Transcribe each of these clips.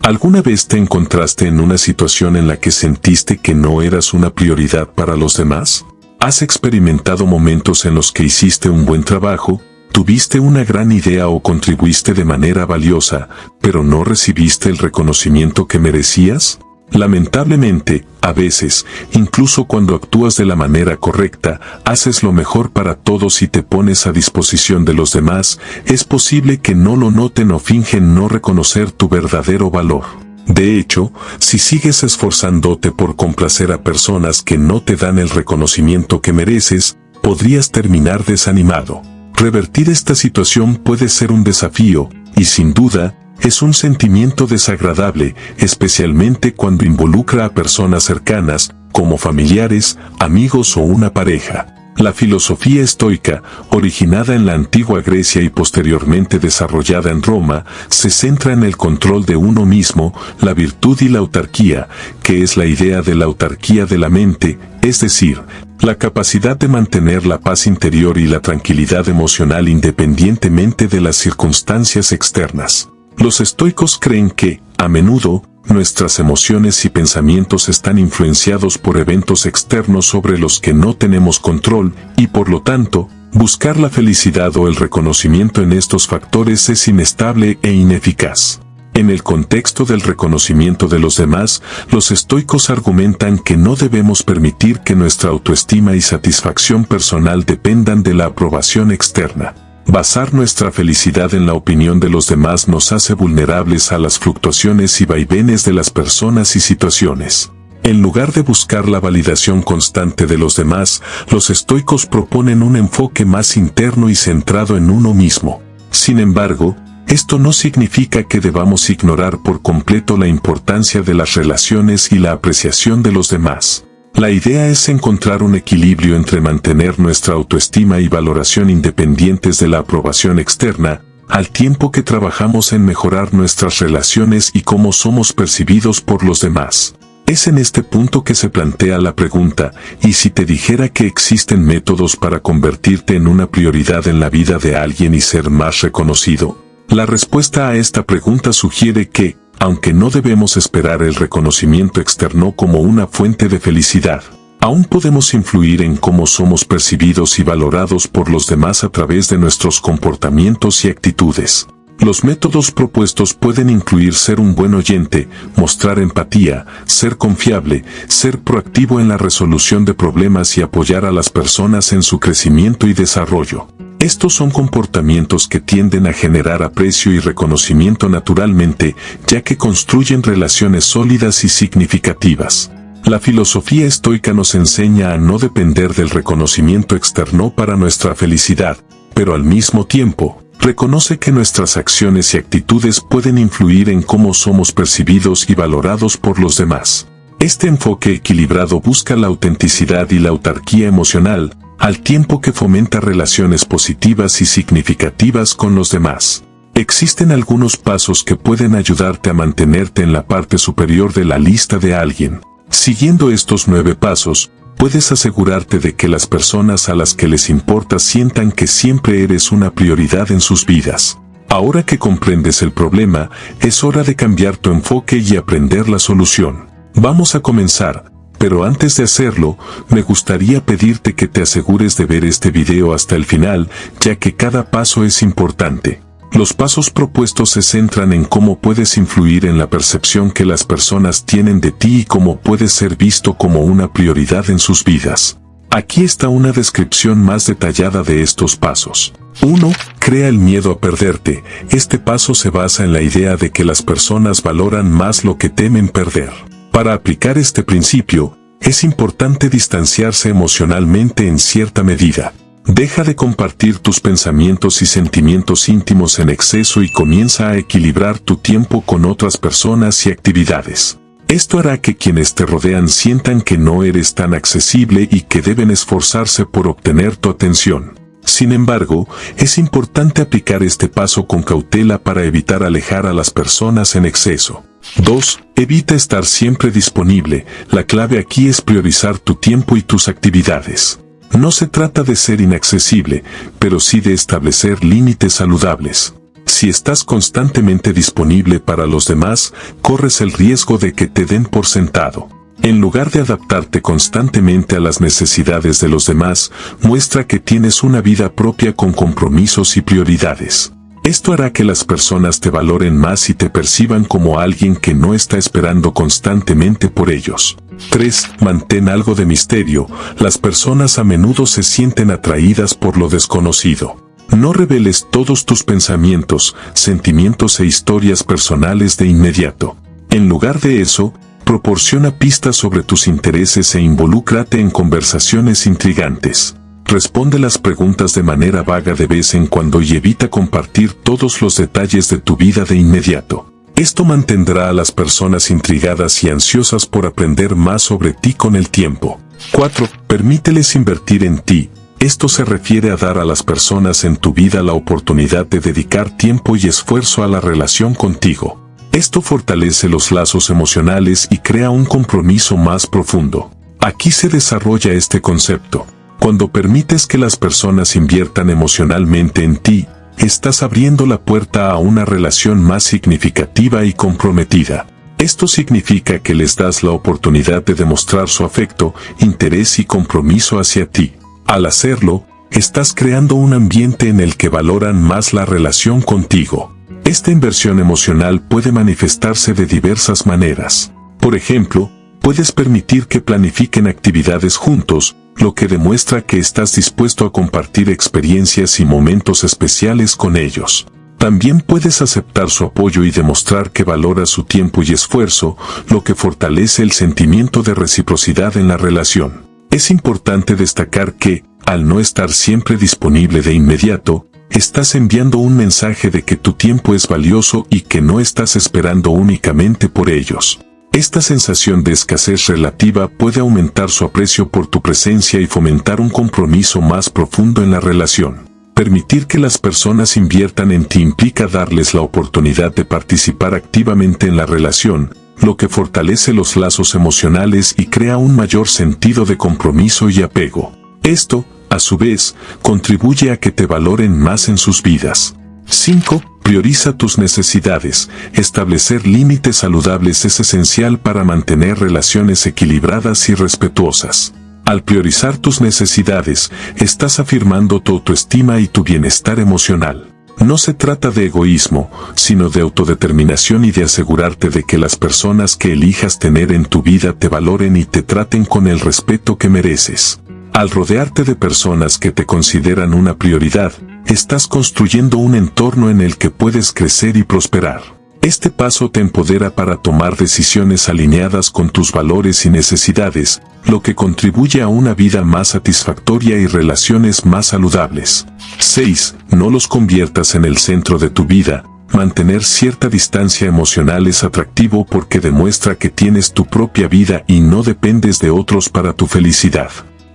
¿Alguna vez te encontraste en una situación en la que sentiste que no eras una prioridad para los demás? ¿Has experimentado momentos en los que hiciste un buen trabajo, tuviste una gran idea o contribuiste de manera valiosa, pero no recibiste el reconocimiento que merecías? Lamentablemente, a veces, incluso cuando actúas de la manera correcta, haces lo mejor para todos y te pones a disposición de los demás, es posible que no lo noten o fingen no reconocer tu verdadero valor. De hecho, si sigues esforzándote por complacer a personas que no te dan el reconocimiento que mereces, podrías terminar desanimado. Revertir esta situación puede ser un desafío, y sin duda, es un sentimiento desagradable, especialmente cuando involucra a personas cercanas, como familiares, amigos o una pareja. La filosofía estoica, originada en la antigua Grecia y posteriormente desarrollada en Roma, se centra en el control de uno mismo, la virtud y la autarquía, que es la idea de la autarquía de la mente, es decir, la capacidad de mantener la paz interior y la tranquilidad emocional independientemente de las circunstancias externas. Los estoicos creen que, a menudo, nuestras emociones y pensamientos están influenciados por eventos externos sobre los que no tenemos control, y por lo tanto, buscar la felicidad o el reconocimiento en estos factores es inestable e ineficaz. En el contexto del reconocimiento de los demás, los estoicos argumentan que no debemos permitir que nuestra autoestima y satisfacción personal dependan de la aprobación externa. Basar nuestra felicidad en la opinión de los demás nos hace vulnerables a las fluctuaciones y vaivenes de las personas y situaciones. En lugar de buscar la validación constante de los demás, los estoicos proponen un enfoque más interno y centrado en uno mismo. Sin embargo, esto no significa que debamos ignorar por completo la importancia de las relaciones y la apreciación de los demás. La idea es encontrar un equilibrio entre mantener nuestra autoestima y valoración independientes de la aprobación externa, al tiempo que trabajamos en mejorar nuestras relaciones y cómo somos percibidos por los demás. Es en este punto que se plantea la pregunta, ¿y si te dijera que existen métodos para convertirte en una prioridad en la vida de alguien y ser más reconocido? La respuesta a esta pregunta sugiere que, aunque no debemos esperar el reconocimiento externo como una fuente de felicidad, aún podemos influir en cómo somos percibidos y valorados por los demás a través de nuestros comportamientos y actitudes. Los métodos propuestos pueden incluir ser un buen oyente, mostrar empatía, ser confiable, ser proactivo en la resolución de problemas y apoyar a las personas en su crecimiento y desarrollo. Estos son comportamientos que tienden a generar aprecio y reconocimiento naturalmente, ya que construyen relaciones sólidas y significativas. La filosofía estoica nos enseña a no depender del reconocimiento externo para nuestra felicidad, pero al mismo tiempo, reconoce que nuestras acciones y actitudes pueden influir en cómo somos percibidos y valorados por los demás. Este enfoque equilibrado busca la autenticidad y la autarquía emocional, al tiempo que fomenta relaciones positivas y significativas con los demás. Existen algunos pasos que pueden ayudarte a mantenerte en la parte superior de la lista de alguien. Siguiendo estos 9 pasos, puedes asegurarte de que las personas a las que les importa sientan que siempre eres una prioridad en sus vidas. Ahora que comprendes el problema, es hora de cambiar tu enfoque y aprender la solución. Vamos a comenzar, pero antes de hacerlo, me gustaría pedirte que te asegures de ver este video hasta el final, ya que cada paso es importante. Los pasos propuestos se centran en cómo puedes influir en la percepción que las personas tienen de ti y cómo puedes ser visto como una prioridad en sus vidas. Aquí está una descripción más detallada de estos pasos. 1. Crea el miedo a perderte. Este paso se basa en la idea de que las personas valoran más lo que temen perder. Para aplicar este principio, es importante distanciarse emocionalmente en cierta medida. Deja de compartir tus pensamientos y sentimientos íntimos en exceso y comienza a equilibrar tu tiempo con otras personas y actividades. Esto hará que quienes te rodean sientan que no eres tan accesible y que deben esforzarse por obtener tu atención. Sin embargo, es importante aplicar este paso con cautela para evitar alejar a las personas en exceso. 2. Evita estar siempre disponible. La clave aquí es priorizar tu tiempo y tus actividades. No se trata de ser inaccesible, pero sí de establecer límites saludables. Si estás constantemente disponible para los demás, corres el riesgo de que te den por sentado. En lugar de adaptarte constantemente a las necesidades de los demás, muestra que tienes una vida propia con compromisos y prioridades. Esto hará que las personas te valoren más y te perciban como alguien que no está esperando constantemente por ellos. 3. Mantén algo de misterio. Las personas a menudo se sienten atraídas por lo desconocido. No reveles todos tus pensamientos, sentimientos e historias personales de inmediato. En lugar de eso, proporciona pistas sobre tus intereses e involúcrate en conversaciones intrigantes. Responde las preguntas de manera vaga de vez en cuando y evita compartir todos los detalles de tu vida de inmediato. Esto mantendrá a las personas intrigadas y ansiosas por aprender más sobre ti con el tiempo. 4. Permíteles invertir en ti. Esto se refiere a dar a las personas en tu vida la oportunidad de dedicar tiempo y esfuerzo a la relación contigo. Esto fortalece los lazos emocionales y crea un compromiso más profundo. Aquí se desarrolla este concepto. Cuando permites que las personas inviertan emocionalmente en ti, estás abriendo la puerta a una relación más significativa y comprometida. Esto significa que les das la oportunidad de demostrar su afecto, interés y compromiso hacia ti. Al hacerlo, estás creando un ambiente en el que valoran más la relación contigo. Esta inversión emocional puede manifestarse de diversas maneras. Por ejemplo, puedes permitir que planifiquen actividades juntos, lo que demuestra que estás dispuesto a compartir experiencias y momentos especiales con ellos. También puedes aceptar su apoyo y demostrar que valoras su tiempo y esfuerzo, lo que fortalece el sentimiento de reciprocidad en la relación. Es importante destacar que, al no estar siempre disponible de inmediato, estás enviando un mensaje de que tu tiempo es valioso y que no estás esperando únicamente por ellos. Esta sensación de escasez relativa puede aumentar su aprecio por tu presencia y fomentar un compromiso más profundo en la relación. Permitir que las personas inviertan en ti implica darles la oportunidad de participar activamente en la relación, lo que fortalece los lazos emocionales y crea un mayor sentido de compromiso y apego. Esto, a su vez, contribuye a que te valoren más en sus vidas. 5. Prioriza tus necesidades. Establecer límites saludables es esencial para mantener relaciones equilibradas y respetuosas. Al priorizar tus necesidades, estás afirmando tu autoestima y tu bienestar emocional. No se trata de egoísmo, sino de autodeterminación y de asegurarte de que las personas que elijas tener en tu vida te valoren y te traten con el respeto que mereces. Al rodearte de personas que te consideran una prioridad, estás construyendo un entorno en el que puedes crecer y prosperar. Este paso te empodera para tomar decisiones alineadas con tus valores y necesidades, lo que contribuye a una vida más satisfactoria y relaciones más saludables. 6. No los conviertas en el centro de tu vida. Mantener cierta distancia emocional es atractivo porque demuestra que tienes tu propia vida y no dependes de otros para tu felicidad.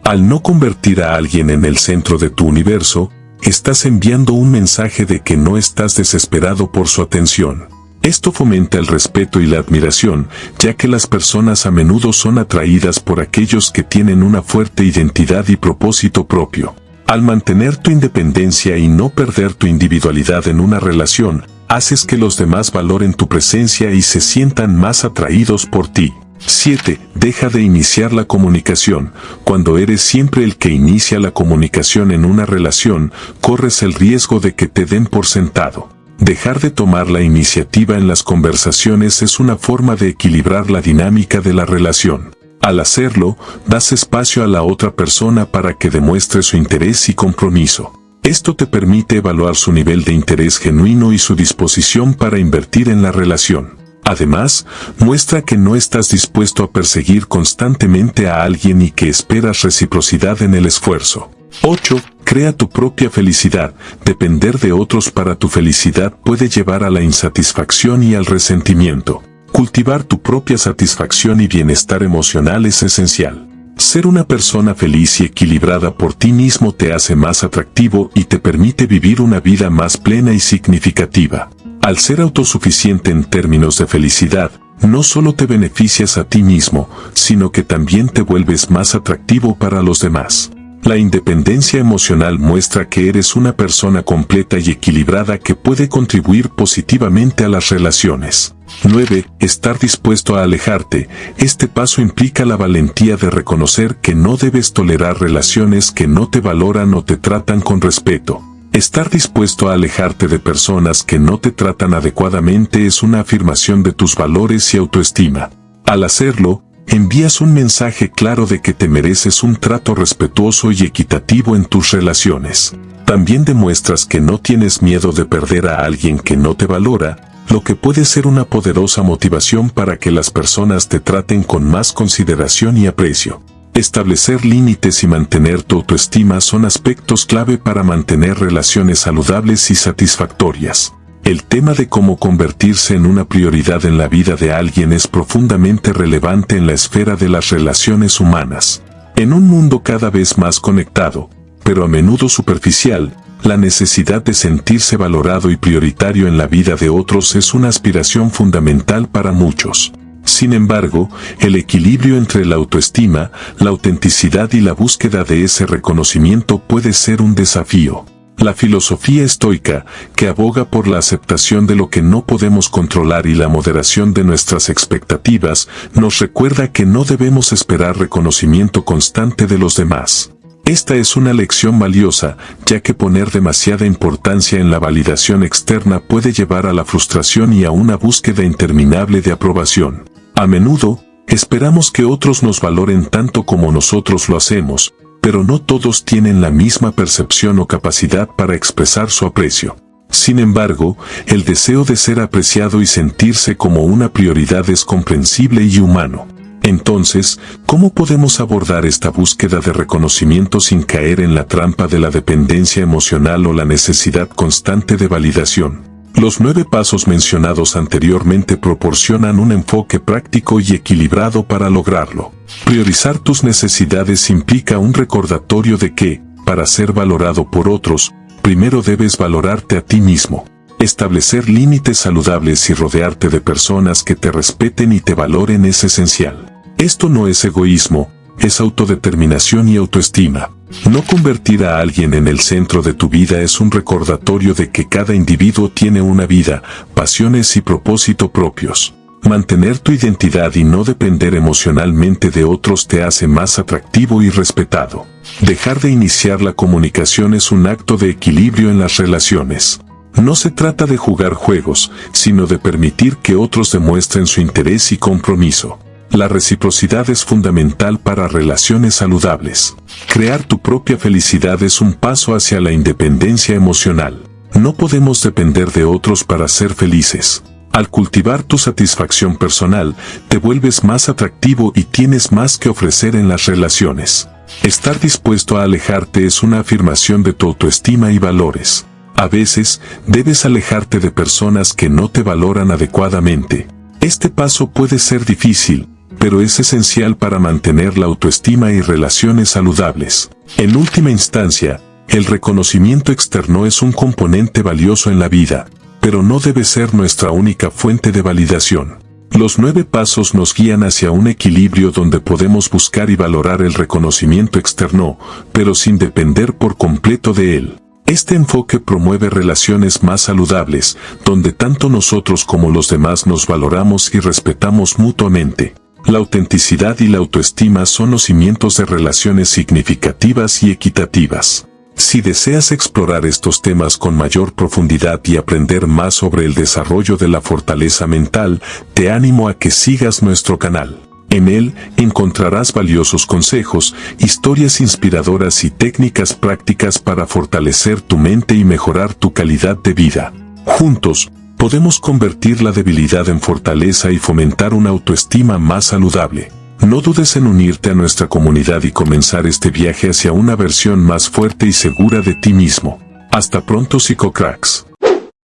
Al no convertir a alguien en el centro de tu universo, estás enviando un mensaje de que no estás desesperado por su atención. Esto fomenta el respeto y la admiración, ya que las personas a menudo son atraídas por aquellos que tienen una fuerte identidad y propósito propio. Al mantener tu independencia y no perder tu individualidad en una relación, haces que los demás valoren tu presencia y se sientan más atraídos por ti. 7. Deja de iniciar la comunicación. Cuando eres siempre el que inicia la comunicación en una relación, corres el riesgo de que te den por sentado. Dejar de tomar la iniciativa en las conversaciones es una forma de equilibrar la dinámica de la relación. Al hacerlo, das espacio a la otra persona para que demuestre su interés y compromiso. Esto te permite evaluar su nivel de interés genuino y su disposición para invertir en la relación. Además, muestra que no estás dispuesto a perseguir constantemente a alguien y que esperas reciprocidad en el esfuerzo. 8. Crea tu propia felicidad. Depender de otros para tu felicidad puede llevar a la insatisfacción y al resentimiento. Cultivar tu propia satisfacción y bienestar emocional es esencial. Ser una persona feliz y equilibrada por ti mismo te hace más atractivo y te permite vivir una vida más plena y significativa. Al ser autosuficiente en términos de felicidad, no solo te beneficias a ti mismo, sino que también te vuelves más atractivo para los demás. La independencia emocional muestra que eres una persona completa y equilibrada que puede contribuir positivamente a las relaciones. 9. Estar dispuesto a alejarte. Este paso implica la valentía de reconocer que no debes tolerar relaciones que no te valoran o te tratan con respeto. Estar dispuesto a alejarte de personas que no te tratan adecuadamente es una afirmación de tus valores y autoestima. Al hacerlo, envías un mensaje claro de que te mereces un trato respetuoso y equitativo en tus relaciones. También demuestras que no tienes miedo de perder a alguien que no te valora, lo que puede ser una poderosa motivación para que las personas te traten con más consideración y aprecio. Establecer límites y mantener tu autoestima son aspectos clave para mantener relaciones saludables y satisfactorias. El tema de cómo convertirse en una prioridad en la vida de alguien es profundamente relevante en la esfera de las relaciones humanas. En un mundo cada vez más conectado, pero a menudo superficial, la necesidad de sentirse valorado y prioritario en la vida de otros es una aspiración fundamental para muchos. Sin embargo, el equilibrio entre la autoestima, la autenticidad y la búsqueda de ese reconocimiento puede ser un desafío. La filosofía estoica, que aboga por la aceptación de lo que no podemos controlar y la moderación de nuestras expectativas, nos recuerda que no debemos esperar reconocimiento constante de los demás. Esta es una lección valiosa, ya que poner demasiada importancia en la validación externa puede llevar a la frustración y a una búsqueda interminable de aprobación. A menudo, esperamos que otros nos valoren tanto como nosotros lo hacemos, pero no todos tienen la misma percepción o capacidad para expresar su aprecio. Sin embargo, el deseo de ser apreciado y sentirse como una prioridad es comprensible y humano. Entonces, ¿cómo podemos abordar esta búsqueda de reconocimiento sin caer en la trampa de la dependencia emocional o la necesidad constante de validación? Los 9 pasos mencionados anteriormente proporcionan un enfoque práctico y equilibrado para lograrlo. Priorizar tus necesidades implica un recordatorio de que, para ser valorado por otros, primero debes valorarte a ti mismo. Establecer límites saludables y rodearte de personas que te respeten y te valoren es esencial. Esto no es egoísmo, es autodeterminación y autoestima. No convertir a alguien en el centro de tu vida es un recordatorio de que cada individuo tiene una vida, pasiones y propósito propios. Mantener tu identidad y no depender emocionalmente de otros te hace más atractivo y respetado. Dejar de iniciar la comunicación es un acto de equilibrio en las relaciones. No se trata de jugar juegos, sino de permitir que otros demuestren su interés y compromiso. La reciprocidad es fundamental para relaciones saludables. Crear tu propia felicidad es un paso hacia la independencia emocional. No podemos depender de otros para ser felices. Al cultivar tu satisfacción personal, te vuelves más atractivo y tienes más que ofrecer en las relaciones. Estar dispuesto a alejarte es una afirmación de tu autoestima y valores. A veces, debes alejarte de personas que no te valoran adecuadamente. Este paso puede ser difícil, pero es esencial para mantener la autoestima y relaciones saludables. En última instancia, el reconocimiento externo es un componente valioso en la vida, pero no debe ser nuestra única fuente de validación. Los 9 pasos nos guían hacia un equilibrio donde podemos buscar y valorar el reconocimiento externo, pero sin depender por completo de él. Este enfoque promueve relaciones más saludables, donde tanto nosotros como los demás nos valoramos y respetamos mutuamente. La autenticidad y la autoestima son los cimientos de relaciones significativas y equitativas. Si deseas explorar estos temas con mayor profundidad y aprender más sobre el desarrollo de la fortaleza mental, te animo a que sigas nuestro canal. En él encontrarás valiosos consejos, historias inspiradoras y técnicas prácticas para fortalecer tu mente y mejorar tu calidad de vida. Juntos, podemos convertir la debilidad en fortaleza y fomentar una autoestima más saludable. No dudes en unirte a nuestra comunidad y comenzar este viaje hacia una versión más fuerte y segura de ti mismo. Hasta pronto, psicocracks.